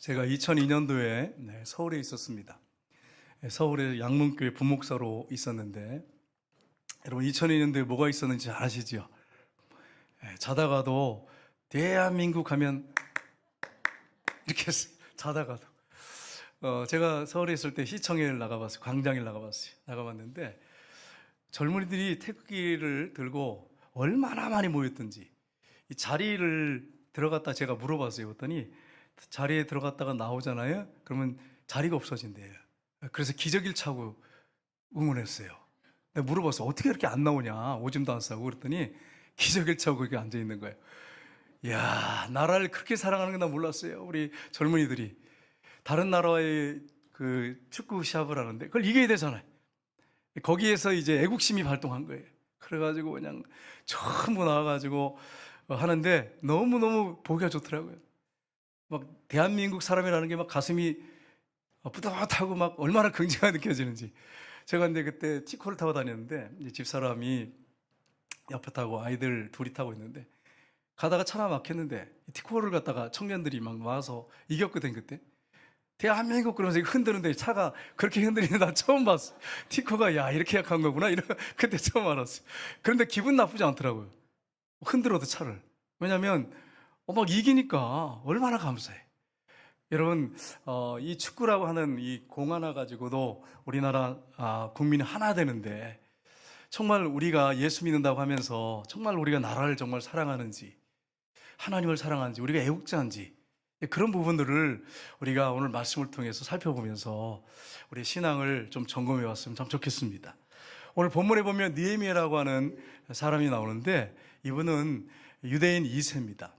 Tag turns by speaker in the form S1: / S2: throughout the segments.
S1: 제가 2002년도에 서울에 있었습니다. 서울의 양문교회 부목사로 있었는데, 여러분 2002년도에 뭐가 있었는지 아시죠? 자다가도 대한민국 하면 이렇게 했어요. 자다가도. 제가 서울에 있을 때 시청에 나가봤어요. 광장에 나가봤는데 젊은이들이 태극기를 들고 얼마나 많이 모였던지, 이 자리를 들어갔다 제가 물어봤어요. 그랬더니 자리에 들어갔다가 나오잖아요. 그러면 자리가 없어진대요. 그래서 기저귀를 차고 응원했어요. 내가 물어봤어. 어떻게 이렇게 안 나오냐? 오줌도 안 싸고. 그랬더니 기저귀를 차고 거기 앉아 있는 거예요. 이야, 나라를 그렇게 사랑하는 건 나 몰랐어요. 우리 젊은이들이. 다른 나라의 그 축구 시합을 하는데 그걸 이겨야 되잖아요. 거기에서 이제 애국심이 발동한 거예요. 그래가지고 그냥 전부 나와가지고 하는데 너무너무 보기가 좋더라고요. 막 대한민국 사람이라는 게 막 가슴이 뿌듯하고 막 얼마나 긍지가 느껴지는지. 제가 근데 그때 티코를 타고 다녔는데 이제 집사람이 옆에 타고 아이들 둘이 타고 있는데 가다가 차가 막혔는데 티코를 갖다가 청년들이 막 와서 이겼거든. 그때 대한민국 그러면서 흔드는데 차가 그렇게 흔들리는 난 처음 봤어. 티코가 야 이렇게 약한 거구나 이런 그때 처음 알았어요. 그런데 기분 나쁘지 않더라고요. 흔들어도 차를. 왜냐하면 막 이기니까 얼마나 감사해. 여러분, 이 축구라고 하는 이 공 하나 가지고도 우리나라 국민이 하나 되는데, 정말 우리가 예수 믿는다고 하면서 정말 우리가 나라를 정말 사랑하는지, 하나님을 사랑하는지, 우리가 애국자인지, 그런 부분들을 우리가 오늘 말씀을 통해서 살펴보면서 우리 신앙을 좀 점검해 왔으면 참 좋겠습니다. 오늘 본문에 보면 느헤미야라고 하는 사람이 나오는데, 이분은 유대인 2세입니다.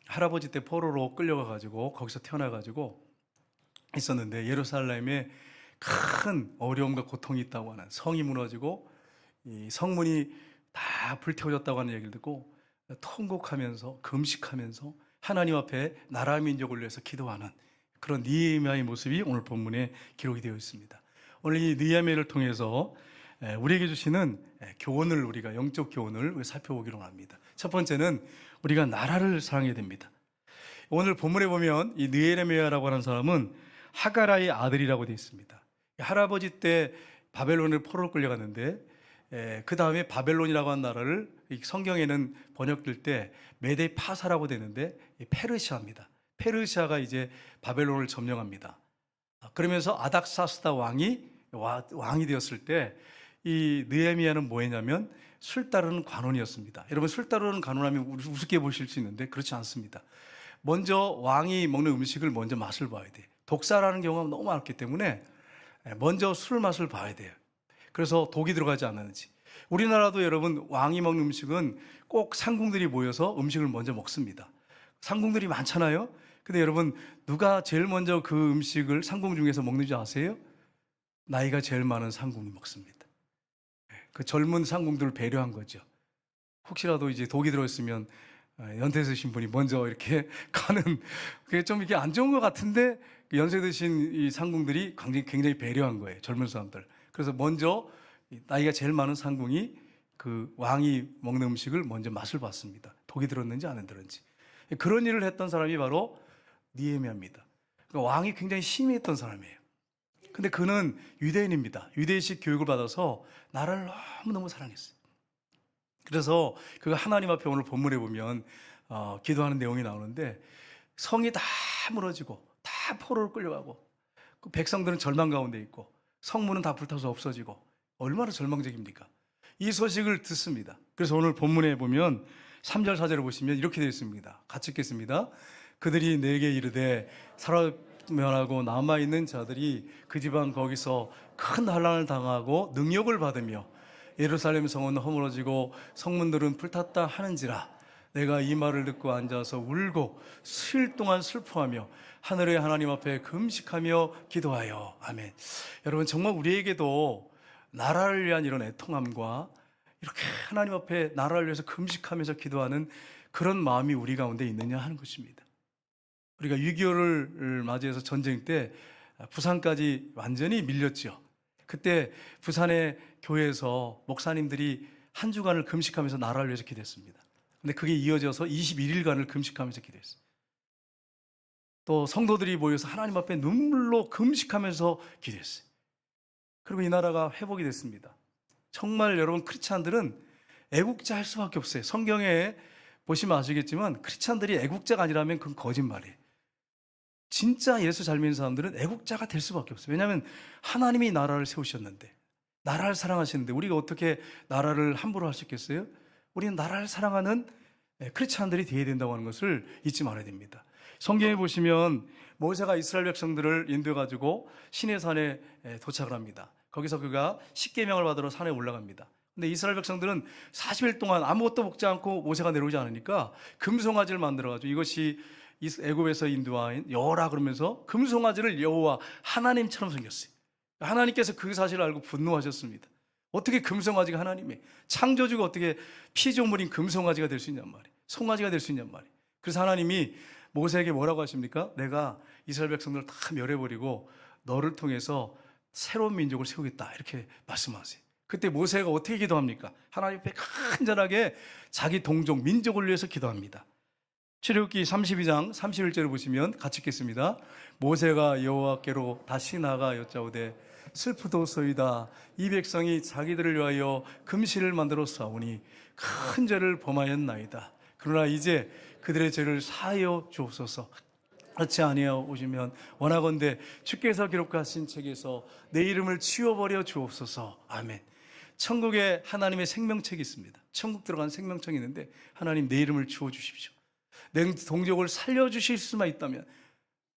S1: 할아버지 때 포로로 끌려가가지고 거기서 태어나가지고 있었는데, 예루살렘에 큰 어려움과 고통이 있다고 하는, 성이 무너지고 이 성문이 다 불태워졌다고 하는 얘기를 듣고 통곡하면서 금식하면서 하나님 앞에 나라 민족을 위해서 기도하는 그런 느헤미야의 모습이 오늘 본문에 기록이 되어 있습니다. 오늘 이 느헤미야를 통해서 우리에게 주시는 교훈을, 우리가 영적 교훈을 살펴보기로 합니다. 첫 번째는 우리가 나라를 사랑해야 됩니다. 오늘 본문에 보면 이 느헤미야라고 하는 사람은 하가라의 아들이라고 되어 있습니다. 할아버지 때 바벨론에 포로로 끌려갔는데 그 다음에 바벨론이라고 하는 나라를 성경에는 번역될 때 메데 파사라고 되는데 페르시아입니다. 페르시아가 이제 바벨론을 점령합니다. 그러면서 아닥사스다 왕이 되었을 때 이 느헤미야는 뭐했냐면 술 따르는 관원이었습니다. 여러분, 술 따르는 관원하면 우습게 보실 수 있는데 그렇지 않습니다. 먼저 왕이 먹는 음식을 먼저 맛을 봐야 돼요. 독사라는 경우가 너무 많기 때문에 먼저 술 맛을 봐야 돼요. 그래서 독이 들어가지 않는지. 우리나라도 여러분, 왕이 먹는 음식은 꼭 상궁들이 모여서 음식을 먼저 먹습니다. 상궁들이 많잖아요. 근데 여러분, 누가 제일 먼저 그 음식을 상궁 중에서 먹는지 아세요? 나이가 제일 많은 상궁이 먹습니다. 그 젊은 상궁들을 배려한 거죠. 혹시라도 이제 독이 들어있으면 연세 드신 분이 먼저 이렇게 가는, 그게 좀 이렇게 안 좋은 것 같은데 연세 드신 이 상궁들이 굉장히 배려한 거예요. 젊은 사람들. 그래서 먼저 나이가 제일 많은 상궁이 그 왕이 먹는 음식을 먼저 맛을 봤습니다. 독이 들었는지 안 들었는지. 그런 일을 했던 사람이 바로 느헤미야입니다. 그러니까 왕이 굉장히 심의했던 사람이에요. 근데 그는 유대인입니다. 유대식 교육을 받아서 나라를 너무너무 사랑했어요. 그래서 그가 하나님 앞에 오늘 본문에 보면 기도하는 내용이 나오는데, 성이 다 무너지고 다 포로로 끌려가고 그 백성들은 절망 가운데 있고 성문은 다 불타서 없어지고 얼마나 절망적입니까? 이 소식을 듣습니다. 그래서 오늘 본문에 보면 3절 4절을 보시면 이렇게 되어 있습니다. 같이 읽겠습니다. 그들이 내게 이르되 살아면하고 남아있는 자들이 그 지방 거기서 큰 환난을 당하고 능욕을 받으며 예루살렘 성은 허물어지고 성문들은 불탔다 하는지라 내가 이 말을 듣고 앉아서 울고 수일 동안 슬퍼하며 하늘의 하나님 앞에 금식하며 기도하여. 아멘. 여러분, 정말 우리에게도 나라를 위한 이런 애통함과 이렇게 하나님 앞에 나라를 위해서 금식하면서 기도하는 그런 마음이 우리 가운데 있느냐 하는 것입니다. 우리가 6.25를 맞이해서 전쟁 때 부산까지 완전히 밀렸죠. 그때 부산의 교회에서 목사님들이 한 주간을 금식하면서 나라를 위해서 기도했습니다. 근데 그게 이어져서 21일간을 금식하면서 기도했어요. 또 성도들이 모여서 하나님 앞에 눈물로 금식하면서 기도했어요. 그리고 이 나라가 회복이 됐습니다. 정말 여러분, 크리스찬들은 애국자 할 수밖에 없어요. 성경에 보시면 아시겠지만 크리스찬들이 애국자가 아니라면 그건 거짓말이에요. 진짜 예수 잘 믿는 사람들은 애국자가 될 수밖에 없어요. 왜냐하면 하나님이 나라를 세우셨는데, 나라를 사랑하시는데 우리가 어떻게 나라를 함부로 할 수 있겠어요? 우리는 나라를 사랑하는 크리스찬들이 되어야 된다고 하는 것을 잊지 말아야 됩니다. 성경에 보시면 모세가 이스라엘 백성들을 인도해가지고 시내산에 도착을 합니다. 거기서 그가 십계명을 받으러 산에 올라갑니다. 근데 이스라엘 백성들은 40일 동안 아무것도 먹지 않고 모세가 내려오지 않으니까 금송아지를 만들어가지고 이것이 애굽에서 인도한 여호라 그러면서 금송아지를 여호와 하나님처럼 생겼어요. 하나님께서 그 사실을 알고 분노하셨습니다. 어떻게 금송아지가 하나님의 창조주가 어떻게 피조물인 금송아지가 될 수 있냔 말이에요. 송아지가 될 수 있냔 말이에요. 그래서 하나님이 모세에게 뭐라고 하십니까? 내가 이스라엘 백성들을 다 멸해버리고 너를 통해서 새로운 민족을 세우겠다, 이렇게 말씀하세요. 그때 모세가 어떻게 기도합니까? 하나님 앞에 간절하게 자기 동족 민족을 위해서 기도합니다. 출애굽기 32장 31절을 보시면 같이 읽겠습니다. 모세가 여호와께로 다시 나가 여짜오되 슬프도소이다. 이 백성이 자기들을 위하여 금실을 만들어 싸우니 큰 죄를 범하였나이다. 그러나 이제 그들의 죄를 사하여 주옵소서. 그렇지 아니하여 오시면 원하건대 주께서 기록하신 책에서 내 이름을 치워버려 주옵소서. 아멘. 천국에 하나님의 생명책이 있습니다. 천국 들어간 생명책이 있는데 하나님 내 이름을 지워주십시오. 내 동족을 살려주실 수만 있다면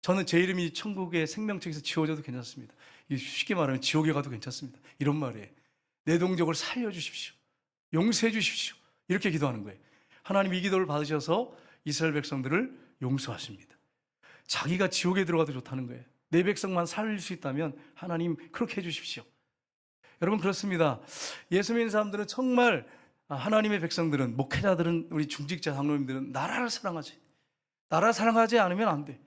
S1: 저는 제 이름이 천국의 생명책에서 지워져도 괜찮습니다. 쉽게 말하면 지옥에 가도 괜찮습니다. 이런 말이에요. 내 동족을 살려주십시오. 용서해 주십시오. 이렇게 기도하는 거예요. 하나님 이 기도를 받으셔서 이스라엘 백성들을 용서하십니다. 자기가 지옥에 들어가도 좋다는 거예요. 내 백성만 살릴 수 있다면 하나님 그렇게 해주십시오. 여러분, 그렇습니다. 예수 믿는 사람들은 정말, 하나님의 백성들은, 목회자들은, 우리 중직자 장로님들은 나라를 사랑하지. 나라를 사랑하지 않으면 안 돼.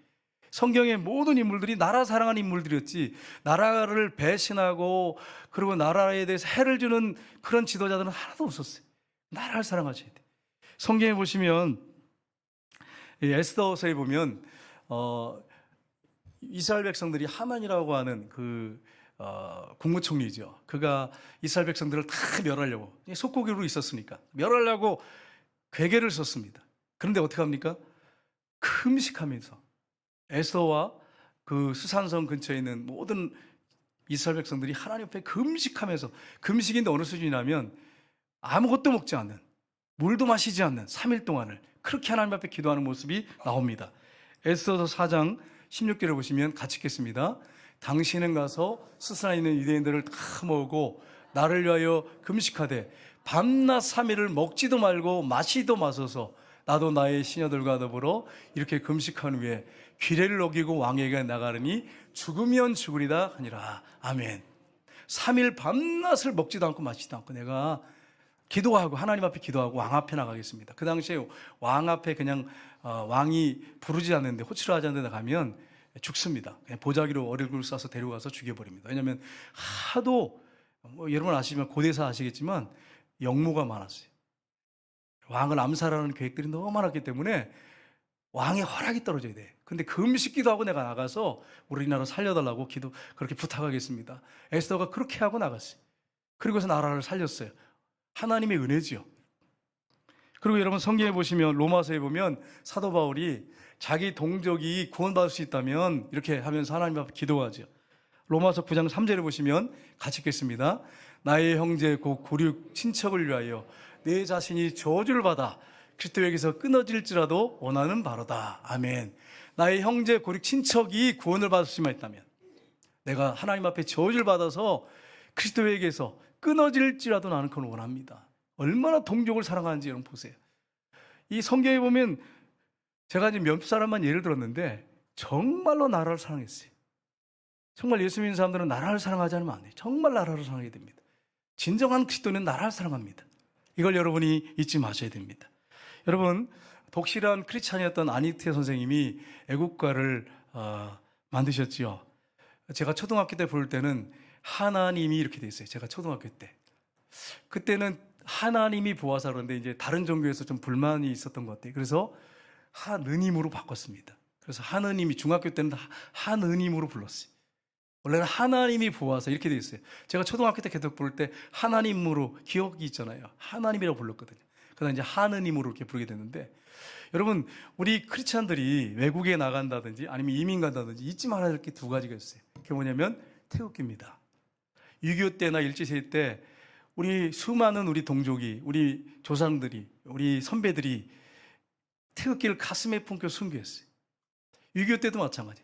S1: 성경의 모든 인물들이 나라 사랑하는 인물들이었지, 나라를 배신하고 그리고 나라에 대해서 해를 주는 그런 지도자들은 하나도 없었어요. 나라를 사랑하셔야 돼. 성경에 보시면 에스더서에 보면 이스라엘 백성들이 하만이라고 하는 그 국무총리죠. 그가 이스라엘 백성들을 다 멸하려고, 속고기로 있었으니까 멸하려고 괴계를 썼습니다. 그런데 어떻게 합니까? 금식하면서 에서와 그 수산성 근처에 있는 모든 이스라엘 백성들이 하나님 앞에 금식하면서, 금식인데 어느 수준이냐면 아무것도 먹지 않는, 물도 마시지 않는 3일 동안을 그렇게 하나님 앞에 기도하는 모습이 나옵니다. 에스더서 4장 16절을 보시면 같이 읽겠습니다. 당신은 가서 수산에 있는 유대인들을 다 모으고 나를 위하여 금식하되 밤낮 3일을 먹지도 말고 마시도 마소서. 나도 나의 시녀들과 더불어 이렇게 금식한 후에 규례를 어기고 왕에게 나가르니 죽으면 죽으리다 하니라. 아멘. 3일 밤낮을 먹지도 않고 마시지도 않고 내가 기도하고 하나님 앞에 기도하고 왕 앞에 나가겠습니다. 그 당시에 왕 앞에 그냥 왕이 부르지 않는데, 호출을 하지 않는데 나가면 죽습니다. 그냥 보자기로 얼굴을 쏴서 데려가서 죽여버립니다. 왜냐하면 하도, 여러분 아시지만, 고대사 아시겠지만 역모가 많았어요. 왕을 암살하는 계획들이 너무 많았기 때문에 왕의 허락이 떨어져야 돼. 근데 금식 기도하고 내가 나가서 우리나라 살려달라고 그렇게 부탁하겠습니다. 에스더가 그렇게 하고 나갔어요. 그리고서 나라를 살렸어요. 하나님의 은혜지요. 그리고 여러분, 성경에 보시면, 로마서에 보면 사도 바울이 자기 동족이 구원받을 수 있다면 이렇게 하면서 하나님 앞에 기도하죠. 로마서 9장 3절에 보시면 같이 읽겠습니다. 나의 형제 곧 고륙 친척을 위하여 내 자신이 저주를 받아 그리스도에게서 끊어질지라도 원하는 바로다. 아멘. 나의 형제 고륙 친척이 구원을 받을 수만 있다면, 내가 하나님 앞에 저주를 받아서 그리스도에게서 끊어질지라도 나는 그걸 원합니다. 얼마나 동족을 사랑하는지 여러분 보세요. 이 성경에 보면 제가 지금 몇 사람만 예를 들었는데 정말로 나라를 사랑했어요. 정말 예수 믿는 사람들은 나라를 사랑하지 않으면 안 돼요. 정말 나라를 사랑해야 됩니다. 진정한 그리스도는 나라를 사랑합니다. 이걸 여러분이 잊지 마셔야 됩니다. 여러분, 독실한 크리스찬이었던 아니테 선생님이 애국가를 만드셨지요. 제가 초등학교 때 부를 때는 하나님이 이렇게 돼 있어요. 제가 초등학교 때. 그때는 하나님이 부하사 그런데 이제 다른 종교에서 좀 불만이 있었던 것 같아요. 그래서 하느님으로 바꿨습니다. 그래서 하느님이 중학교 때는 하느님으로 불렀어요. 원래는 하나님이 보아서 이렇게 돼 있어요. 제가 초등학교 때 계속 부를 때 하나님으로 기억이 있잖아요. 하나님이라고 불렀거든요. 그다음 이제 하느님으로 이렇게 부르게 됐는데, 여러분 우리 크리스찬들이 외국에 나간다든지 아니면 이민 간다든지 잊지 말아야 될 게 두 가지가 있어요. 그게 뭐냐면 태극기입니다. 6.25 때나 일제시대 때 우리 수많은 우리 동족이, 우리 조상들이, 우리 선배들이 태극기를 가슴에 품고 순교했어요. 6.25 때도 마찬가지.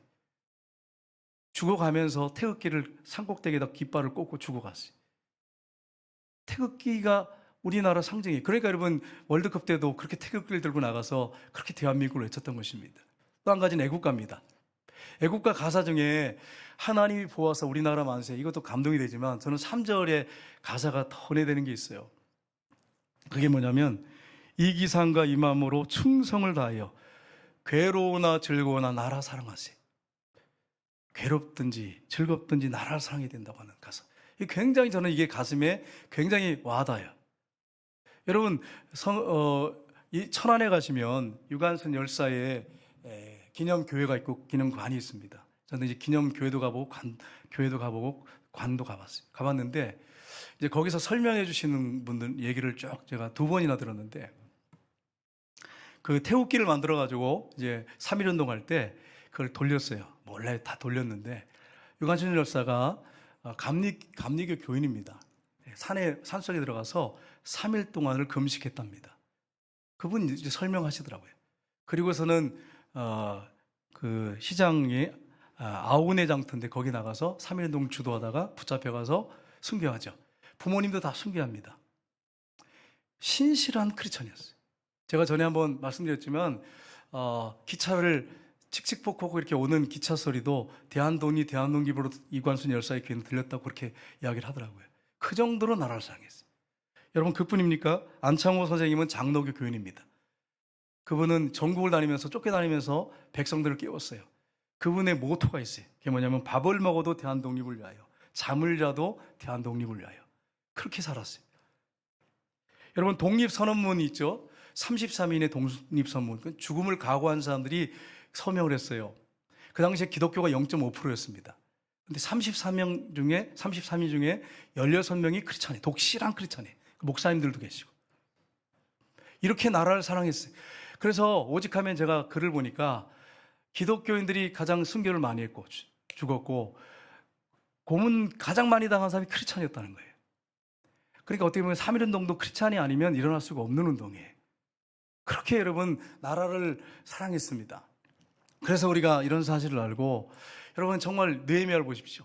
S1: 죽어가면서 태극기를 산꼭대기에다 깃발을 꽂고 죽어갔어요. 태극기가 우리나라 상징이에요. 그러니까 여러분 월드컵 때도 그렇게 태극기를 들고 나가서 그렇게 대한민국을 외쳤던 것입니다. 또 한 가지는 애국가입니다. 애국가 가사 중에 하나님이 보아서 우리나라 만세, 이것도 감동이 되지만 저는 3절에 가사가 더 은혜되는 게 있어요. 그게 뭐냐면 이 기상과 이 마음으로 충성을 다하여 괴로우나 즐거우나 나라 사랑하세요. 괴롭든지 즐겁든지 나라를 사랑해야 된다고 하는 가사. 굉장히 저는 이게 가슴에 굉장히 와닿아요. 여러분 이 천안에 가시면 유관순 열사의 기념교회가 있고 기념관이 있습니다. 저는 이제 기념교회도 가보고 교회도 가보고 관도 가봤어요. 가봤는데 이제 거기서 설명해 주시는 분들 얘기를 쭉 제가 2번이나 들었는데, 그 태극기를 만들어 가지고 이제 3.1운동 할 때 그걸 돌렸어요. 몰래 다 돌렸는데 유관순 열사가 감리교 교인입니다. 산속에 들어가서 3일 동안을 금식했답니다. 그분 이제 설명하시더라고요. 그리고서는 그 시장에 아우네 장터인데 거기 나가서 3.1운동 주도하다가 붙잡혀가서 순교하죠. 부모님도 다 순교합니다. 신실한 크리스천이었어요. 제가 전에 한번 말씀드렸지만 기차를 칙칙폭폭 이렇게 오는 기차 소리도 대한독립으로 이관순 열사의 귀에는 들렸다고 그렇게 이야기를 하더라고요. 그 정도로 나라를 사랑했어요. 여러분 그뿐입니까? 안창호 선생님은 장로교 교인입니다. 그분은 전국을 다니면서 쫓겨다니면서 백성들을 깨웠어요. 그분의 모토가 있어요. 그게 뭐냐면 밥을 먹어도 대한독립을 위하여, 잠을 자도 대한독립을 위하여. 그렇게 살았어요. 여러분 독립선언문이 있죠. 33인의 독립선언문. 죽음을 각오한 사람들이 서명을 했어요. 그 당시에 기독교가 0.5%였습니다. 근데 33인 중에 16명이 크리스찬이에요. 독실한 크리스찬이에요. 목사님들도 계시고. 이렇게 나라를 사랑했어요. 그래서 오직하면 제가 글을 보니까 기독교인들이 가장 순교를 많이 했고 죽었고 고문 가장 많이 당한 사람이 크리스찬이었다는 거예요. 그러니까 어떻게 보면 3.1운동도 크리스찬이 아니면 일어날 수가 없는 운동이에요. 그렇게 여러분 나라를 사랑했습니다. 그래서 우리가 이런 사실을 알고, 여러분 정말 느헤미야를 보십시오.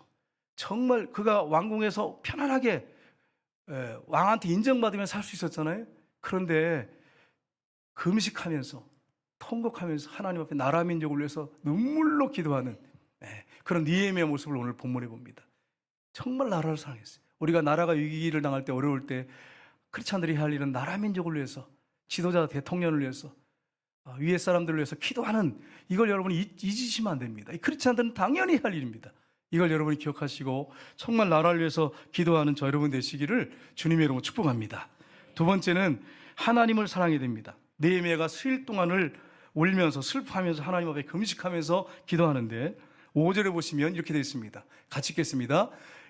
S1: 정말 그가 왕궁에서 편안하게 왕한테 인정받으면 살 수 있었잖아요. 그런데 금식하면서 통곡하면서 하나님 앞에 나라 민족을 위해서 눈물로 기도하는 그런 느헤미야 모습을 오늘 본문에 봅니다. 정말 나라를 사랑했어요. 우리가 나라가 위기를 당할 때, 어려울 때 크리스찬들이 할 일은 나라 민족을 위해서, 지도자 대통령을 위해서, 위에 사람들을 위해서 기도하는, 이걸 여러분이 잊으시면 안 됩니다. 이 크리스찬들은 당연히 할 일입니다. 이걸 여러분이 기억하시고 정말 나라를 위해서 기도하는 저 여러분 되시기를 주님의 이름으로 축복합니다. 두 번째는 하나님을 사랑해야 됩니다. 느헤미야가 수일 동안을 울면서 슬퍼하면서 하나님 앞에 금식하면서 기도하는데 5절에 보시면 이렇게 되어 있습니다. 같이 읽겠습니다.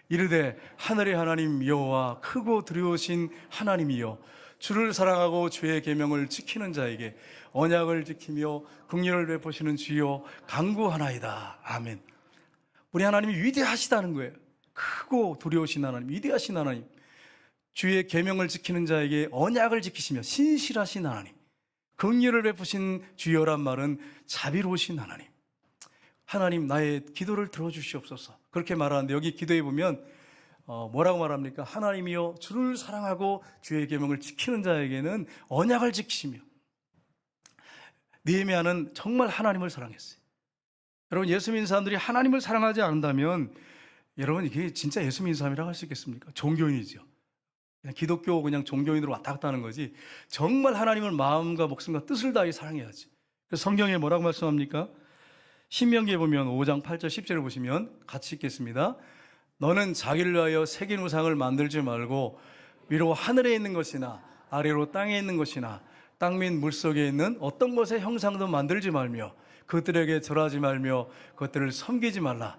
S1: 이르되 하늘의 하나님 여호와 크고 두려우신 하나님이여, 주를 사랑하고 주의 계명을 지키는 자에게 언약을 지키며 긍휼을 베푸시는 주여 간구하나이다. 아멘. 우리 하나님이 위대하시다는 거예요. 크고 두려우신 하나님, 위대하신 하나님, 주의 계명을 지키는 자에게 언약을 지키시며 신실하신 하나님, 긍휼을 베푸신 주여란 말은 자비로우신 하나님. 하나님 나의 기도를 들어주시옵소서. 그렇게 말하는데 여기 기도해 보면 뭐라고 말합니까? 하나님이여 주를 사랑하고 주의 계명을 지키는 자에게는 언약을 지키시며. 느헤미야는 정말 하나님을 사랑했어요. 여러분 예수 믿는 사람들이 하나님을 사랑하지 않는다면 여러분 이게 진짜 예수 믿는 사람이라고 할 수 있겠습니까? 종교인이죠. 그냥 기독교 그냥 종교인으로 왔다 갔다 하는 거지, 정말 하나님을 마음과 목숨과 뜻을 다해 사랑해야지. 그래서 성경에 뭐라고 말씀합니까? 신명기에 보면 5장 8절 10절을 보시면 같이 읽겠습니다. 너는 자기를 위하여 새긴 우상을 만들지 말고 위로 하늘에 있는 것이나 아래로 땅에 있는 것이나 땅 및 물속에 있는 어떤 것의 형상도 만들지 말며 그것들에게 절하지 말며 그것들을 섬기지 말라.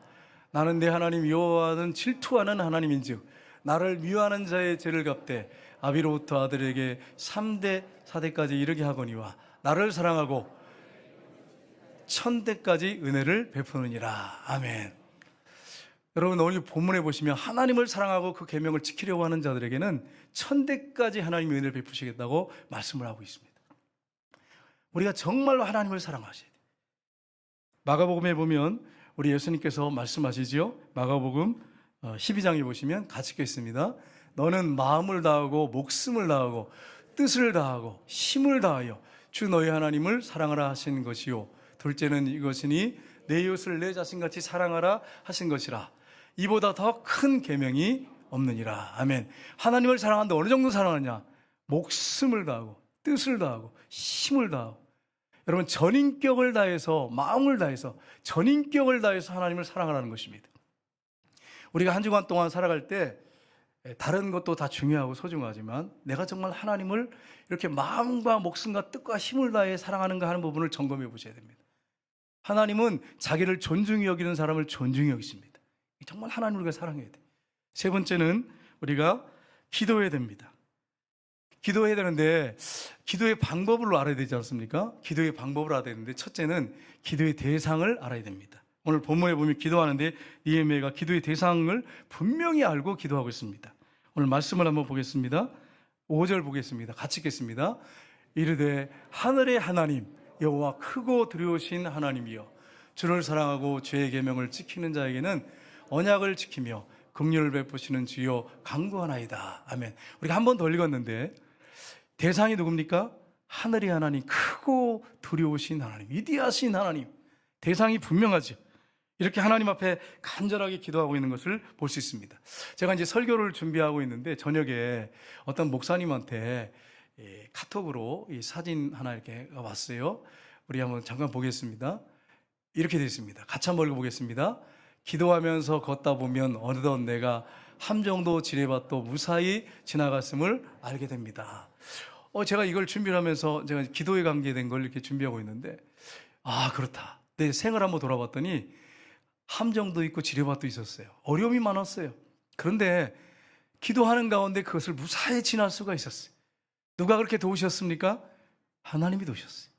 S1: 나는 내 하나님 여호와는 질투하는 하나님인즉 나를 미워하는 자의 죄를 갚되 아비로부터 아들에게 3대 4대까지 이르게 하거니와 나를 사랑하고 1000대까지 은혜를 베푸느니라. 아멘. 여러분, 오늘 본문에 보시면 하나님을 사랑하고 그 계명을 지키려고 하는 자들에게는 1000대까지 하나님이 은혜를 베푸시겠다고 말씀을 하고 있습니다. 우리가 정말로 하나님을 사랑하셔야 돼요. 마가복음에 보면 우리 예수님께서 말씀하시죠. 마가복음 12장에 보시면 같이 읽겠습니다. 너는 마음을 다하고 목숨을 다하고 뜻을 다하고 힘을 다하여 주 너희 하나님을 사랑하라 하신 것이요 둘째는 이것이니 내 이웃을 내 자신같이 사랑하라 하신 것이라. 이보다 더 큰 계명이 없느니라. 아멘. 하나님을 사랑하는데 어느 정도 사랑하냐? 목숨을 다하고 뜻을 다하고 힘을 다하고, 여러분, 전인격을 다해서, 마음을 다해서, 전인격을 다해서 하나님을 사랑하라는 것입니다. 우리가 한 주간 동안 살아갈 때 다른 것도 다 중요하고 소중하지만 내가 정말 하나님을 이렇게 마음과 목숨과 뜻과 힘을 다해 사랑하는가 하는 부분을 점검해 보셔야 됩니다. 하나님은 자기를 존중히 여기는 사람을 존중히 여기십니다. 정말 하나님을 우리가 사랑해야 돼요. 세 번째는 우리가 기도해야 됩니다. 기도해야 되는데 기도의 방법을 알아야 되지 않습니까? 기도의 방법을 알아야 되는데 첫째는 기도의 대상을 알아야 됩니다. 오늘 본문에 보면 기도하는데 느헤미야가 기도의 대상을 분명히 알고 기도하고 있습니다. 오늘 말씀을 한번 보겠습니다. 5절 보겠습니다. 같이 읽겠습니다. 이르되 하늘의 하나님 여호와 크고 두려우신 하나님이여 주를 사랑하고 주의 계명을 지키는 자에게는 언약을 지키며 긍휼을 베푸시는 주여 간구하나이다. 아멘. 우리가 한 번 더 읽었는데 대상이 누굽니까? 하늘의 하나님, 크고 두려우신 하나님, 위대하신 하나님. 대상이 분명하죠. 이렇게 하나님 앞에 간절하게 기도하고 있는 것을 볼 수 있습니다. 제가 이제 설교를 준비하고 있는데 저녁에 어떤 목사님한테 카톡으로 이 사진 하나 이렇게 왔어요. 우리 한번 잠깐 보겠습니다. 이렇게 되어 있습니다. 같이 한번 읽어보겠습니다. 기도하면서 걷다 보면 어느덧 내가 함정도 지뢰밭도 무사히 지나갔음을 알게 됩니다. 제가 이걸 준비를 하면서 제가 기도에 관계된 걸 이렇게 준비하고 있는데, 그렇다. 내 생을 한번 돌아봤더니 함정도 있고 지뢰밭도 있었어요. 어려움이 많았어요. 그런데 기도하는 가운데 그것을 무사히 지날 수가 있었어요. 누가 그렇게 도우셨습니까? 하나님이 도우셨어요.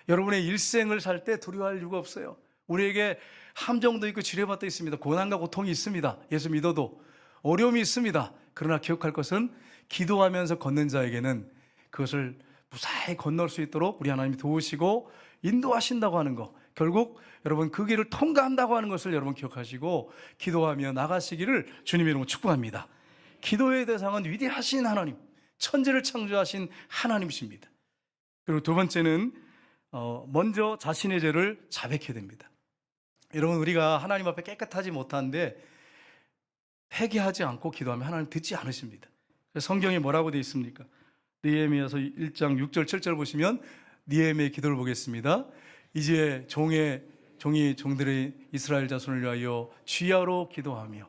S1: 여러분의 일생을 살 때 두려워할 이유가 없어요. 우리에게 함정도 있고 지뢰밭도 있습니다. 고난과 고통이 있습니다. 예수 믿어도 어려움이 있습니다. 그러나 기억할 것은 기도하면서 걷는 자에게는 그것을 무사히 건널 수 있도록 우리 하나님이 도우시고 인도하신다고 하는 것, 결국 여러분 그 길을 통과한다고 하는 것을 여러분 기억하시고 기도하며 나가시기를 주님의 이름으로 축복합니다. 기도의 대상은 위대하신 하나님, 천지를 창조하신 하나님이십니다. 그리고 두 번째는 먼저 자신의 죄를 자백해야 됩니다. 여러분, 우리가 하나님 앞에 깨끗하지 못한데 회개하지 않고 기도하면 하나님 듣지 않으십니다. 성경에 뭐라고 되어 있습니까? 느헤미야서 1장 6절 7절 보시면 느헤미야의 기도를 보겠습니다. 이제 종이 종들의 이스라엘 자손을 위하여 주야로 기도하며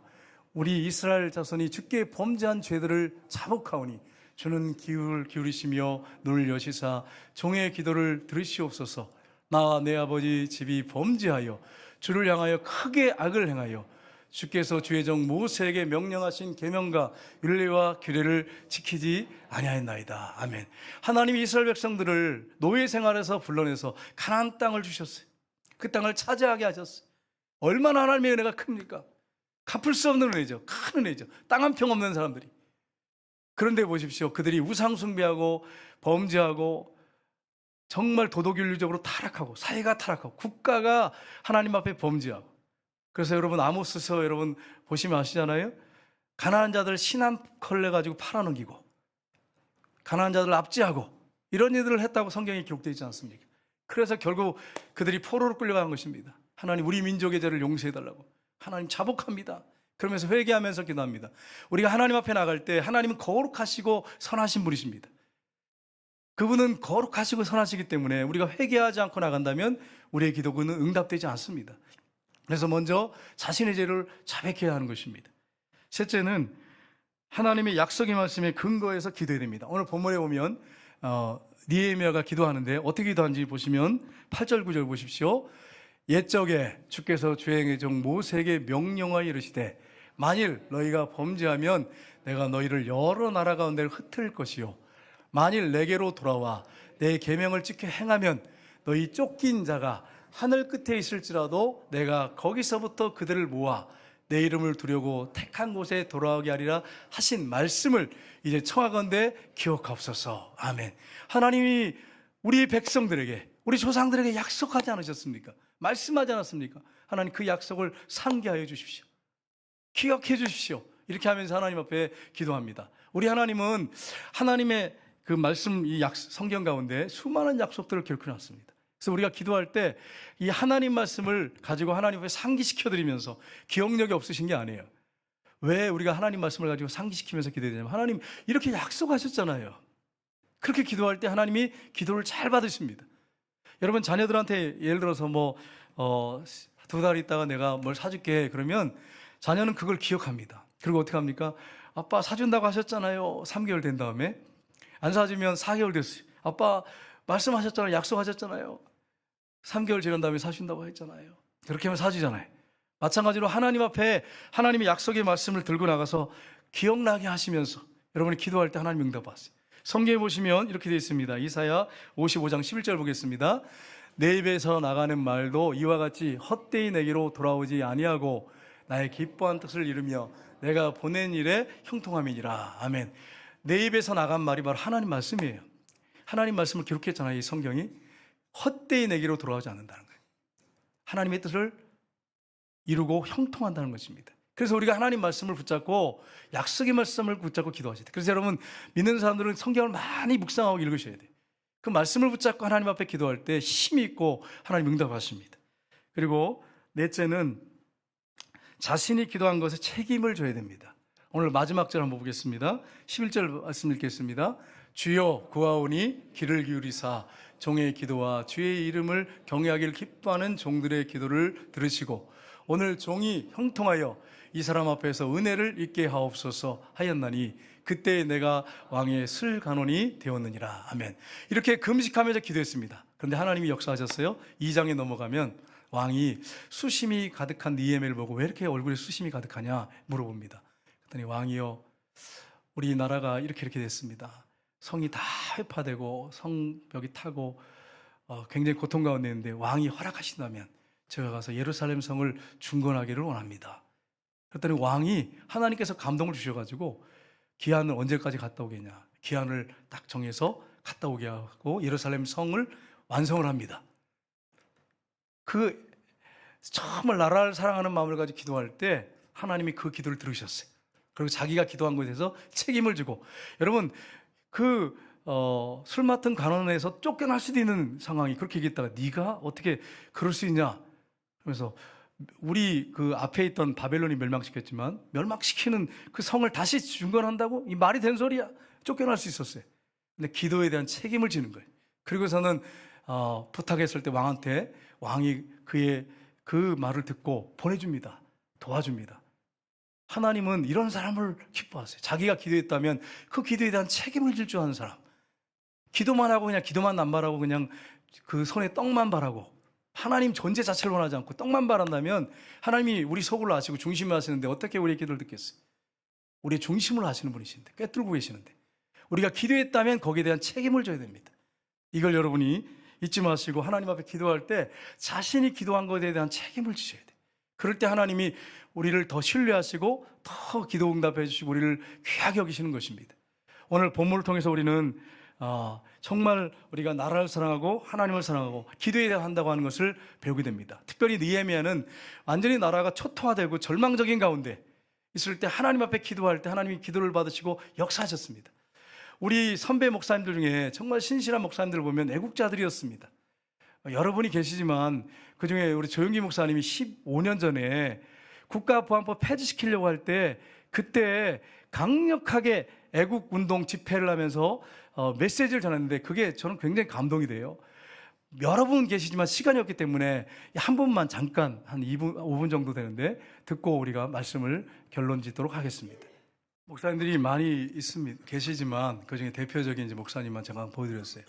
S1: 우리 이스라엘 자손이 주께 범죄한 죄들을 자복하오니 주는 귀를 기울이시며 눈을 여시사 종의 기도를 들으시옵소서. 나와 내 아버지 집이 범죄하여 주를 향하여 크게 악을 행하여 주께서 주의 종 모세에게 명령하신 계명과 율례와 규례를 지키지 아니하였나이다. 아멘. 하나님이 이스라엘 백성들을 노예 생활에서 불러내서 가나안 땅을 주셨어요. 그 땅을 차지하게 하셨어요. 얼마나 하나님의 은혜가 큽니까? 갚을 수 없는 은혜죠. 큰 은혜죠. 땅 한 평 없는 사람들이. 그런데 보십시오. 그들이 우상 숭배하고 범죄하고 정말 도덕윤리적으로 타락하고 사회가 타락하고 국가가 하나님 앞에 범죄하고, 그래서 여러분 아모스서 여러분 보시면 아시잖아요. 가난한 자들 신한 컬레 가지고 팔아넘기고 가난한 자들 압제하고 이런 일들을 했다고 성경에 기록되어 있지 않습니까? 그래서 결국 그들이 포로로 끌려간 것입니다. 하나님 우리 민족의 죄를 용서해달라고. 하나님 자복합니다. 그러면서 회개하면서 기도합니다. 우리가 하나님 앞에 나갈 때 하나님은 거룩하시고 선하신 분이십니다. 그분은 거룩하시고 선하시기 때문에 우리가 회개하지 않고 나간다면 우리의 기도는 응답되지 않습니다. 그래서 먼저 자신의 죄를 자백해야 하는 것입니다. 셋째는 하나님의 약속의 말씀에 근거해서 기도해야 됩니다. 오늘 본문에 보면 느헤미야가 기도하는데 어떻게 기도하는지 보시면 8절 9절 보십시오. 옛적에 주께서 주의 종 모세에게 명령하여 이르시되 만일 너희가 범죄하면 내가 너희를 여러 나라 가운데 흩을 것이요 만일 내게로 돌아와 내 계명을 지켜 행하면 너희 쫓긴 자가 하늘 끝에 있을지라도 내가 거기서부터 그들을 모아 내 이름을 두려고 택한 곳에 돌아오게 하리라 하신 말씀을 이제 청하건대 기억하옵소서. 아멘. 하나님이 우리 백성들에게, 우리 조상들에게 약속하지 않으셨습니까? 말씀하지 않았습니까? 하나님 그 약속을 상기하여 주십시오. 기억해 주십시오. 이렇게 하면서 하나님 앞에 기도합니다. 우리 하나님은 하나님의 그 말씀, 이 성경 가운데 수많은 약속들을 기록해 놨습니다. 그래서 우리가 기도할 때 이 하나님 말씀을 가지고 하나님 앞에 상기시켜 드리면서 기억력이 없으신 게 아니에요. 왜 우리가 하나님 말씀을 가지고 상기시키면서 기도해야 되냐면 하나님 이렇게 약속하셨잖아요. 그렇게 기도할 때 하나님이 기도를 잘 받으십니다. 여러분 자녀들한테 예를 들어서 두 달 있다가 내가 뭘 사줄게 그러면 자녀는 그걸 기억합니다. 그리고 어떻게 합니까? 아빠 사준다고 하셨잖아요. 3개월 된 다음에 안 사주면 4개월 됐어요. 아빠 말씀하셨잖아요. 약속하셨잖아요. 3개월 지난 다음에 사준다고 했잖아요. 그렇게 하면 사주잖아요. 마찬가지로 하나님 앞에 하나님의 약속의 말씀을 들고 나가서 기억나게 하시면서 여러분이 기도할 때 하나님 응답 받으세요. 성경에 보시면 이렇게 되어 있습니다. 이사야 55장 11절 보겠습니다. 내 입에서 나가는 말도 이와 같이 헛되이 내게로 돌아오지 아니하고 나의 기뻐한 뜻을 이루며 내가 보낸 일에 형통함이니라. 아멘. 내 입에서 나간 말이 바로 하나님 말씀이에요. 하나님 말씀을 기록했잖아요. 이 성경이 헛되이 내게로 돌아오지 않는다는 거예요. 하나님의 뜻을 이루고 형통한다는 것입니다. 그래서 우리가 하나님 말씀을 붙잡고 약속의 말씀을 붙잡고 기도하셔야 돼요. 그래서 여러분 믿는 사람들은 성경을 많이 묵상하고 읽으셔야 돼요. 그 말씀을 붙잡고 하나님 앞에 기도할 때 힘이 있고 하나님 응답하십니다. 그리고 넷째는 자신이 기도한 것에 책임을 져야 됩니다. 오늘 마지막 절 한번 보겠습니다. 11절 말씀 읽겠습니다. 주여 구하오니 귀를 기울이사 종의 기도와 주의 이름을 경외하기를 기뻐하는 종들의 기도를 들으시고 오늘 종이 형통하여 이 사람 앞에서 은혜를 입게 하옵소서 하였나니 그때 내가 왕의 슬간원이 되었느니라. 아멘. 이렇게 금식하면서 기도했습니다. 그런데 하나님이 역사하셨어요. 2장에 넘어가면 왕이 수심이 가득한 느헤미야를 보고 왜 이렇게 얼굴에 수심이 가득하냐 물어봅니다. 그랬더니 왕이요 우리 나라가 이렇게 됐습니다. 성이 다 회파되고 성벽이 타고 굉장히 고통 가운데 있는데 왕이 허락하신다면 제가 가서 예루살렘 성을 중건하기를 원합니다. 그랬더니 왕이 하나님께서 감동을 주셔가지고 기한을 언제까지 갔다 오겠냐 기한을 딱 정해서 갔다 오게 하고 예루살렘 성을 완성을 합니다. 그 정말 나라를 사랑하는 마음을 가지고 기도할 때 하나님이 그 기도를 들으셨어요. 그리고 자기가 기도한 것에 대해서 책임을 지고 여러분 술 맡은 간원에서 쫓겨날 수도 있는 상황이 그렇게 얘기했다가 네가 어떻게 그럴 수 있냐 그러면서 우리 그 앞에 있던 바벨론이 멸망시켰지만 멸망시키는 그 성을 다시 중건한다고? 이 말이 된 소리야. 쫓겨날 수 있었어요. 근데 기도에 대한 책임을 지는 거예요. 그리고서는 부탁했을 때 왕한테 왕이 그의 그 말을 듣고 보내줍니다. 도와줍니다. 하나님은 이런 사람을 기뻐하세요. 자기가 기도했다면 그 기도에 대한 책임을 질 줄 아는 사람. 기도만 하고 그냥 기도만 남발하고 그냥 그 손에 떡만 바라고 하나님 존재 자체를 원하지 않고 떡만 바란다면 하나님이 우리 속을 아시고 중심을 아시는데 어떻게 우리의 기도를 듣겠어요? 우리의 중심을 아시는 분이신데 꿰뚫고 계시는데 우리가 기도했다면 거기에 대한 책임을 져야 됩니다. 이걸 여러분이 잊지 마시고 하나님 앞에 기도할 때 자신이 기도한 것에 대한 책임을 지셔야 돼요. 그럴 때 하나님이 우리를 더 신뢰하시고 더 기도 응답해 주시고 우리를 귀하게 여기시는 것입니다. 오늘 본문을 통해서 우리는 정말 우리가 나라를 사랑하고 하나님을 사랑하고 기도해야 한다고 하는 것을 배우게 됩니다. 특별히 느헤미야는 완전히 나라가 초토화되고 절망적인 가운데 있을 때 하나님 앞에 기도할 때 하나님이 기도를 받으시고 역사하셨습니다. 우리 선배 목사님들 중에 정말 신실한 목사님들을 보면 애국자들이었습니다. 여러분이 계시지만 그중에 우리 조영기 목사님이 15년 전에 국가보안법 폐지시키려고 할 때 그때 강력하게 애국운동 집회를 하면서 메시지를 전했는데 그게 저는 굉장히 감동이 돼요. 여러분 계시지만 시간이 없기 때문에 한 분만 잠깐 한 2분, 5분 정도 되는데 듣고 우리가 말씀을 결론 짓도록 하겠습니다. 목사님들이 많이 계시지만 그중에 대표적인 목사님만 제가 보여드렸어요.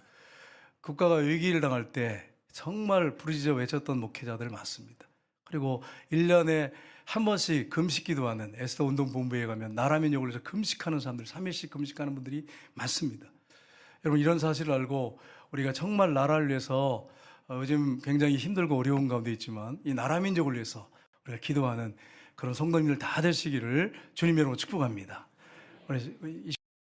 S1: 국가가 위기를 당할 때 정말 부르짖어 외쳤던 목회자들 많습니다. 그리고 1년에 한 번씩 금식 기도하는 에스더 운동본부에 가면 나라 민족을 위해서 금식하는 사람들, 3일씩 금식하는 분들이 많습니다. 여러분, 이런 사실을 알고 우리가 정말 나라를 위해서 요즘 굉장히 힘들고 어려운 가운데 있지만 이 나라 민족을 위해서 우리가 기도하는 그런 성도님들 다 되시기를 주님 이름으로 축복합니다. 우리